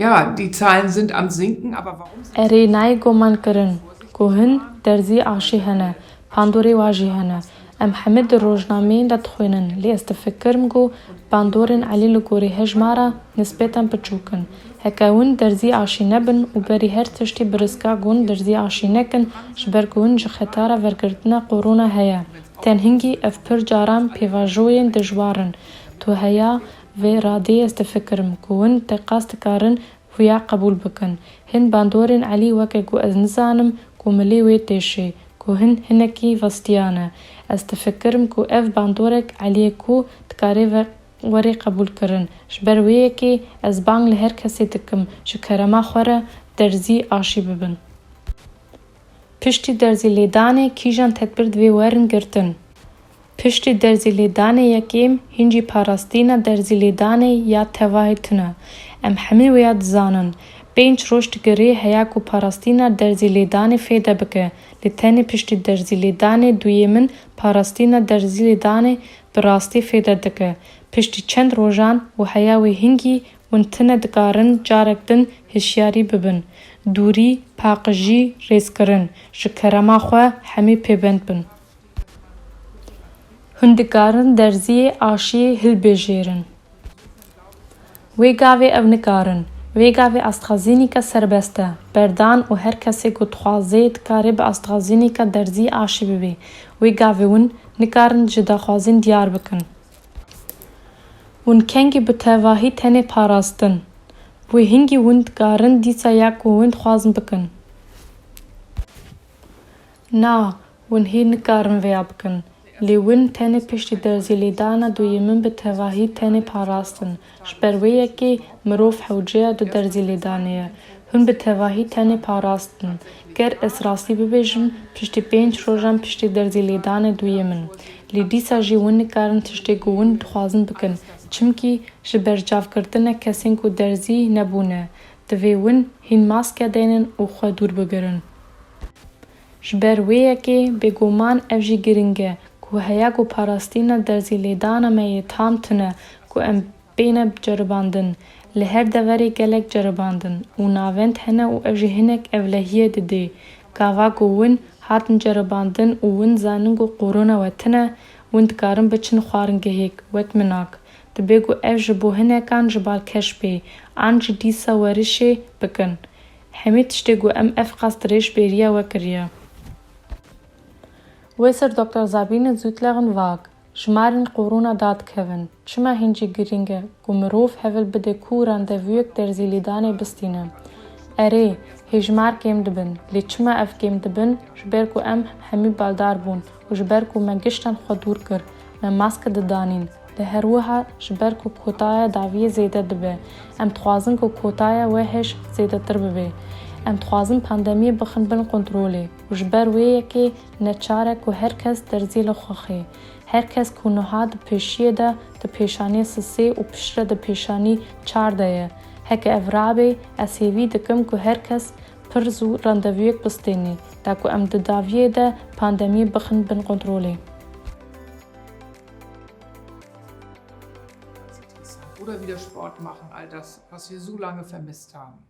Ja, die Zahlen sind am sinken, aber warum sind Erê nayê goman kirin ku hin derzî aşî hene, pandorê wa jî hene. Em hemî di rojnameyên de dixwînin, lê ez difikirim ku bandorên Elî li gorî hejmara nisbeten biçûk in. Heke hûn derzî aşî nebin û berî her tiştî bi riska hûn derzî aşî nekin ji ber ku hûn ji xetara vergirtina korona heye. Tenhingî ev pir caran pêvajoyên dijwar in. Tu heya vê radeyê ez difikirim ku hûn te qas dikarin weha qebûl bikin. Hin bandorên Elî weke ku ez nizanim ku milê wê têşê, ku hin hinekî vestiyan e. Ez difikirim ku ev bandorek Elîyê ku dikarê werê qebûl kirin. Ji ber wê yekê ez bang li her kesê dikim ji kerema xwe re derzî aşî bibin. Piştî derzîlêdanê kîjan tedbîr divê werin girtin? Piştî derzîlêdanê yekêm hîncî parastîna derzîlêdanê ya tevahê tune. Em hemî weya dizanin. 5 roj digirê heya ku parastîna derzîlêdanê fêde bike. Lê tenê piştî derzîlêdanê duyê min parastîna derzîlêdanê bi rastî fêde dike. Piştî çend rojan û heya wê hingî hûn tune dikarin carek din hişyarî bibin. Dûrî, paqijî, rêzkirin. Ji kerema xwe hemî pêbend bin. Hûn dikarin derziyê aşiyê hilbêjêrin. Wê gavê ev nikarin. Wê gavê astxwazînîka serbest e. Berdan û her kesê ku dixwaze dikare bi astxwazînîka derzî aşî bibe. Wê gavê hûn nikarin ji dixwazin diyar bikin. Hûn kengî bi tevahî tenê parastin. Wê hingî hûn dikarin dîsa ya ku hûn dixwazin bikin. Na, hûn hê nikarin vêya bikin. Lê hûn tenê piştî derzîlêdana duyê min bi tevahî tenê parastin. Ji ber wê yekê mirov hewceya di derzîlêdanê ye. Hûn bi tevahî tenê parastin. Ger ez rastî bibêjim piştî 5 rojan piştî derzîlêdanê duyê min. Lê dîsa jî hûn nikarin tiştê ku hûn dixwazin bikin. Çimkî ji ber cavkirtina kesên ku derzî nebûne. Divê hûn hîn maske dênin û xwe dûr bigirin. Ji ber wê yekê bêguman ev jî girîng e. Ku heya ku parastîna derzîlêdana me yê tam tune ku em bêne ceribandin. Li her deverê gelek ceribandin û navend hene û ev jî hinek evlehiyê didê. Gava ku hûn hatin ceribandin û hûn zanin ku korona we tune, hûn dikarin biçin xwaringehêk wek minak. Dibe ku ev ji bo hinekan ji balkeş bê, an jî dîsa werişê bikin. Hemî tiştê ku em ev qas dirêj bêriya we kiriye. Wezîr Dr. Sabine Sütterlin-Waack. Jimarên korona dadikevin. Çima hîncî girîng e ku mirov hewil bide ku randevûyek derzîlêdanê bistîne. Erê, hejmar kêm dibin. Lê çima ev kêm dibin? Ji ber ku em hemî baldar bûn û ji ber ku me giştan xwe dûr kir, me maske didanîn. Li her wiha ji ber ku kotaya dawiyê zêde dibe. Em dixwazin ku kotaya wehêj zêdetir bibe. Em dixwazin pandemiyê bixin bin kontrolê û ji ber wê yekê neçare ku her kes derzî li xwe xê. Her kes ku niha di pêşiyê de di pêşaniyê sisê û piştre di pêşanî 4 de ye. Heke ev rabê ez hêvî dikim ku her kes pir zû randevûyek bistîne da ku em di dawiyê de pandemiyê bixin bin kontrolê. oder wieder Sport machen, all das, was wir so lange vermisst haben.